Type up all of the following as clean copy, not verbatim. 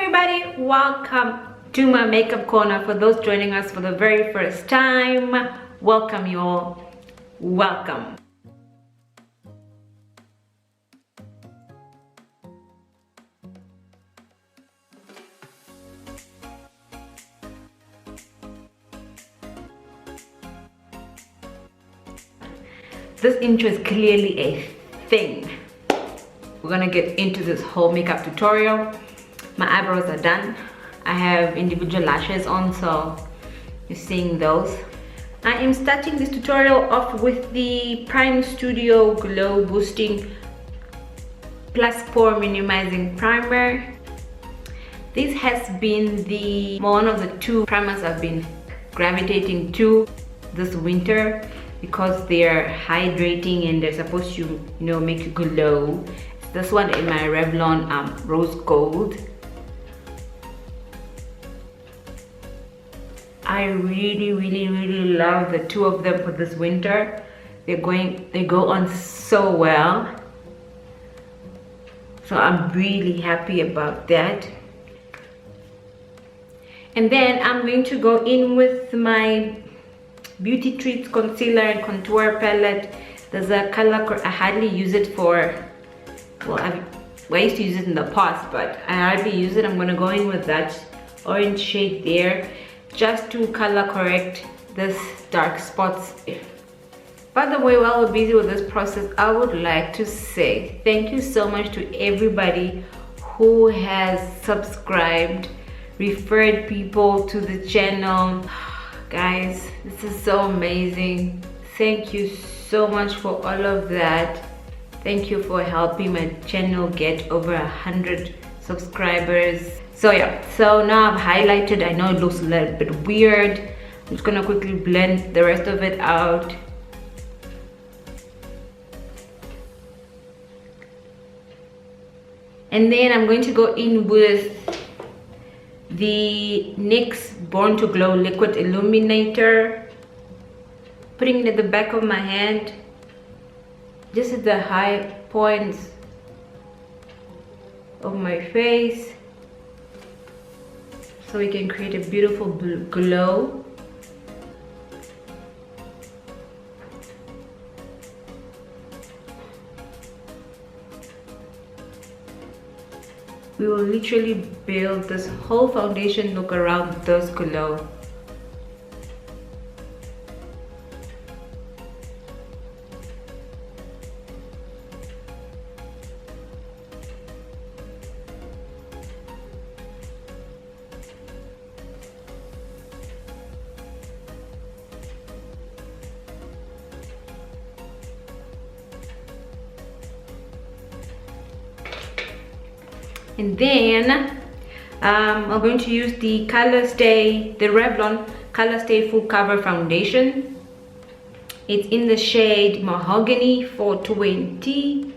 everybody, welcome to my makeup corner. For those joining us for the very first time, welcome you all. Welcome. This intro is clearly a thing. We're gonna get into this whole makeup tutorial. My eyebrows are done. I have individual lashes on, so you're seeing those. I am starting this tutorial off with the Prime Studio Glow Boosting Plus Pore Minimizing Primer. This has been one of the two primers I've been gravitating to this winter because they're hydrating and they're supposed to, make you glow. It's this one in my Revlon Rose Gold. I really love the two of them for this winter. They go on so well. So I'm really happy about that. And then I'm going to go in with my Beauty Treats Concealer and Contour Palette. There's a color, I hardly use it for, I used to use it in the past, but I hardly use it. I'm gonna go in with that orange shade there, just to color correct this dark spots. By the way, while we're busy with this process, I would like to say thank you so much to everybody who has subscribed, referred people to the channel. Guys, this is so amazing. Thank you so much for all of that. Thank you for helping my channel get over 100 subscribers. So yeah, so now I've highlighted. I know it looks a little bit weird. I'm just gonna quickly blend the rest of it out. And then I'm going to go in with the NYX Born to Glow Liquid Illuminator, putting it at the back of my hand, just at the high points of my face, so we can create a beautiful glow. We will literally build this whole foundation look around this glow. And then I'm going to use the Revlon Color Stay Full Cover Foundation. It's in the shade Mahogany 420.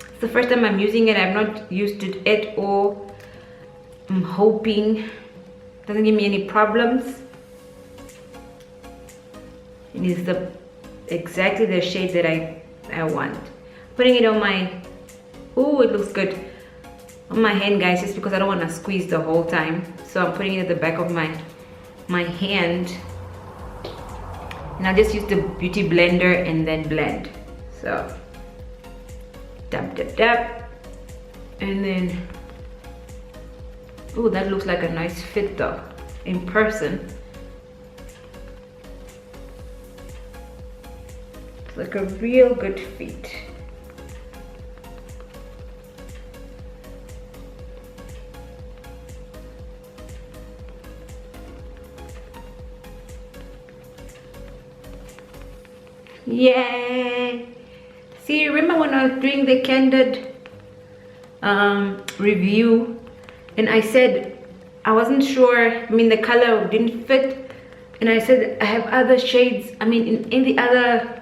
It's the first time I'm using it. I've not used it at all. I'm hoping it doesn't give me any problems. It is exactly the shade that I want. Putting it on my, oh, it looks good on my hand, guys, just because I don't want to squeeze the whole time. So I'm putting it at the back of my hand, and I'll just use the beauty blender and then blend. So dab, and then, oh, that looks like a nice fit though in person. It's like a real good fit. Yay! See, remember when I was doing the candid review and I said I wasn't sure, the color didn't fit, and I said I have other shades, in the other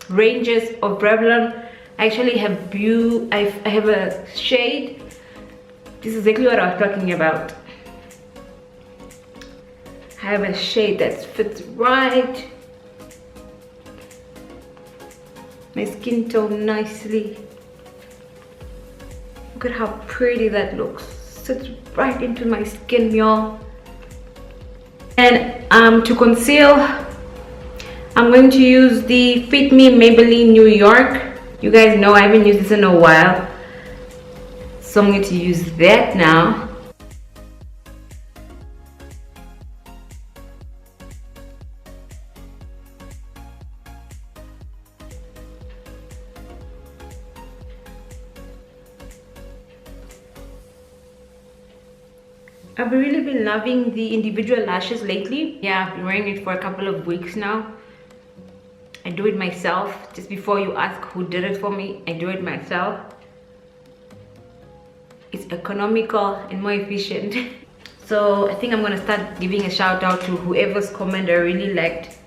ranges of Revlon I actually have I have a shade. This is exactly what I was talking about. I have a shade that fits right my skin tone nicely. Look at how pretty that looks. Sits right into my skin, y'all. And to conceal, I'm going to use the Fit Me Maybelline New York. You guys know I haven't used this in a while, so I'm going to use that now. I've really been loving the individual lashes lately. Yeah, I've been wearing it for a couple of weeks now. I do it myself. Just before you ask who did it for me, I do it myself. It's economical and more efficient. So I think I'm gonna start giving a shout out to whoever's comment I really liked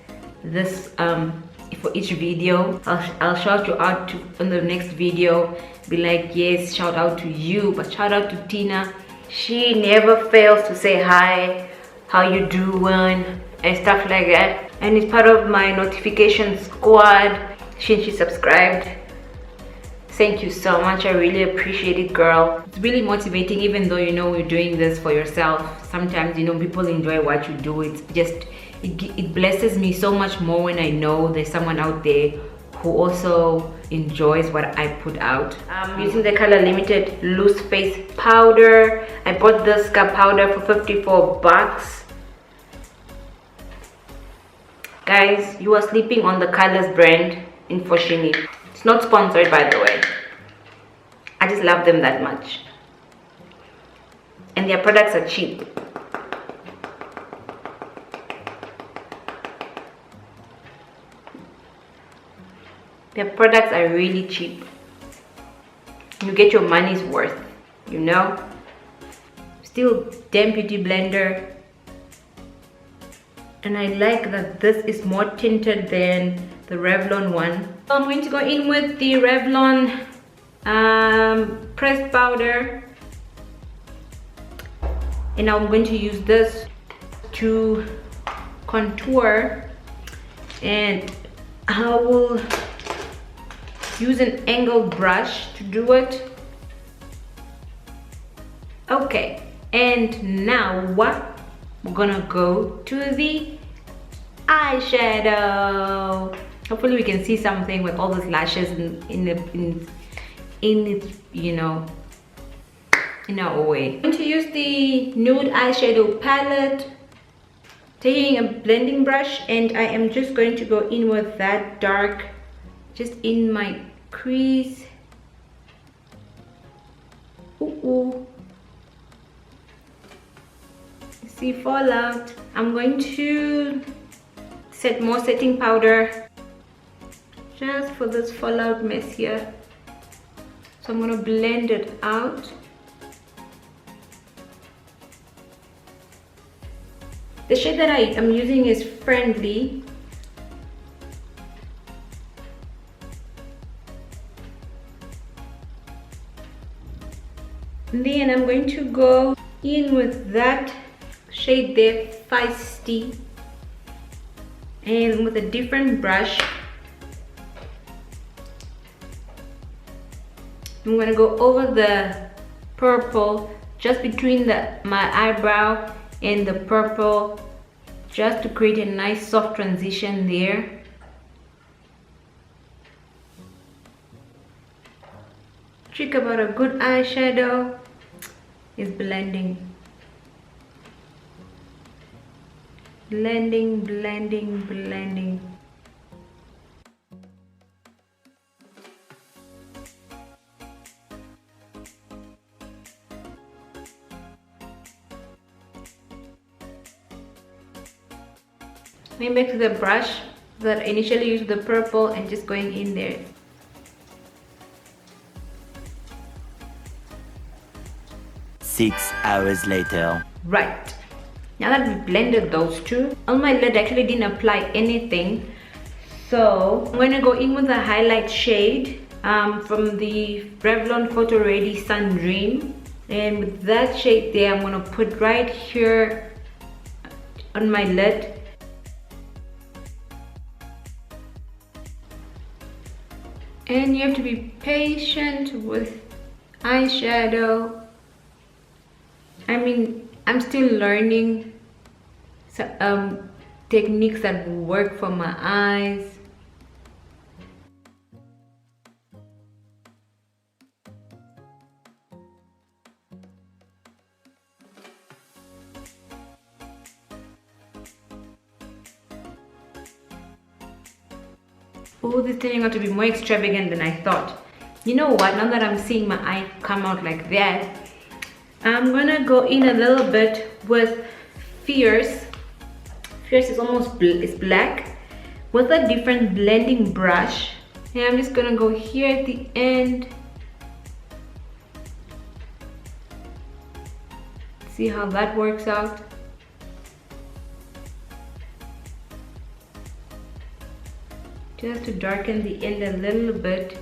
this for each video. I'll shout you out to in the next video. Be like, yes, shout out to you, but shout out to Tina. She never fails to say hi, how you doing, and stuff like that. And it's part of my notification squad since she subscribed. Thank you so much. I really appreciate it, girl. It's really motivating, even though you know you're doing this for yourself. Sometimes, you know, people enjoy what you do. It's just, it blesses me so much more when I know there's someone out there who also enjoys what I put out. I'm using the color Limited Loose Face Powder. I bought this scalp powder for 54 bucks. Guys, you are sleeping on the Colors brand in Foschini. It's not sponsored, by the way. I just love them that much. And their products are cheap. Their products are really cheap. You get your money's worth, you know? Still damn beauty blender. And I like that this is more tinted than the Revlon one. So I'm going to go in with the Revlon pressed powder. And now I'm going to use this to contour. And I will use an angled brush to do it. Okay, and now what? We're gonna go to the eyeshadow. Hopefully we can see something with all those lashes in it, you know, in our way. I'm going to use the nude eyeshadow palette, taking a blending brush, and I am just going to go in with that dark just in my crease. Ooh. See fallout. I'm going to set more setting powder just for this fallout mess here. So I'm going to blend it out. The shade that I am using is Friendly. And then I'm going to go in with that shade there, Feisty, and with a different brush I'm gonna go over the purple just between my eyebrow and the purple, just to create a nice soft transition there. Trick about a good eyeshadow is blending. Blending, blending, blending. Going back to the brush that I initially used the purple and just going in there. Six hours later. Right. Now that we blended those two, on my lid I actually didn't apply anything. So I'm going to go in with a highlight shade from the Revlon Photo Ready Sun Dream. And with that shade there, I'm going to put right here on my lid. And you have to be patient with eyeshadow. I mean, I'm still learning techniques that will work for my eyes. Oh, this is turning out to be more extravagant than I thought. You know what? Now that I'm seeing my eye come out like that, I'm gonna go in a little bit with Fierce. Fierce is almost it's black with a different blending brush. And I'm just gonna go here at the end. See how that works out. Just to darken the end a little bit.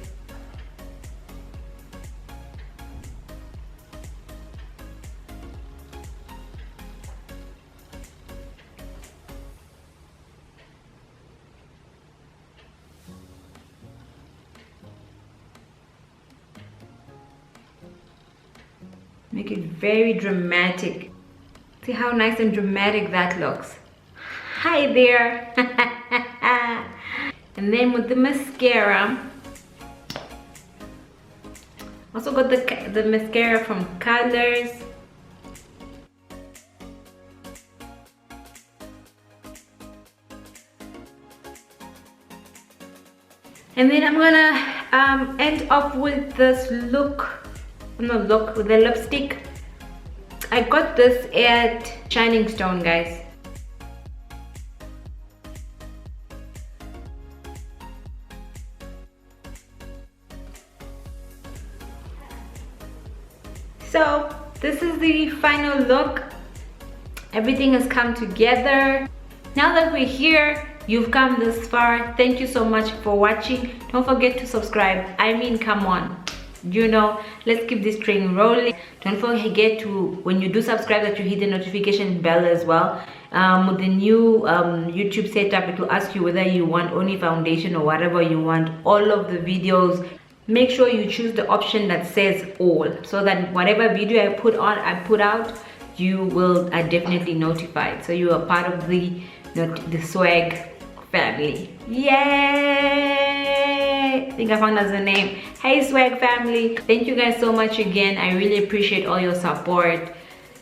Make it very dramatic. See how nice and dramatic that looks. Hi there. And then with the mascara, also got the mascara from Colors. And then I'm gonna end off with this with the lipstick. I got this at Shining Stone, guys. So this is the final look. Everything has come together. Now that we're here, you've come this far, thank you so much for watching. Don't forget to subscribe. I mean, come on, you know, let's keep this train rolling. Don't forget to, when you do subscribe, that you hit the notification bell as well. With the new YouTube setup, it will ask you whether you want only foundation or whatever you want. All of the videos, make sure you choose the option that says all, so that whatever video I put out, you will definitely notified, so you are part of the swag family. Yay! I think I found us a name. Hey swag family, thank you guys so much again. I really appreciate all your support.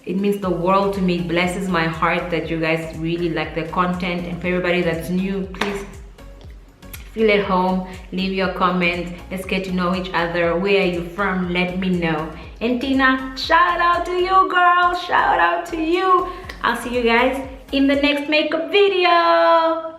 It means the world to me. It blesses my heart that you guys really like the content. And for everybody that's new, please feel at home, leave your comments, let's get to know each other. Where are you from? Let me know. And Tina, shout out to you, girl. Shout out to you. I'll see you guys in the next makeup video.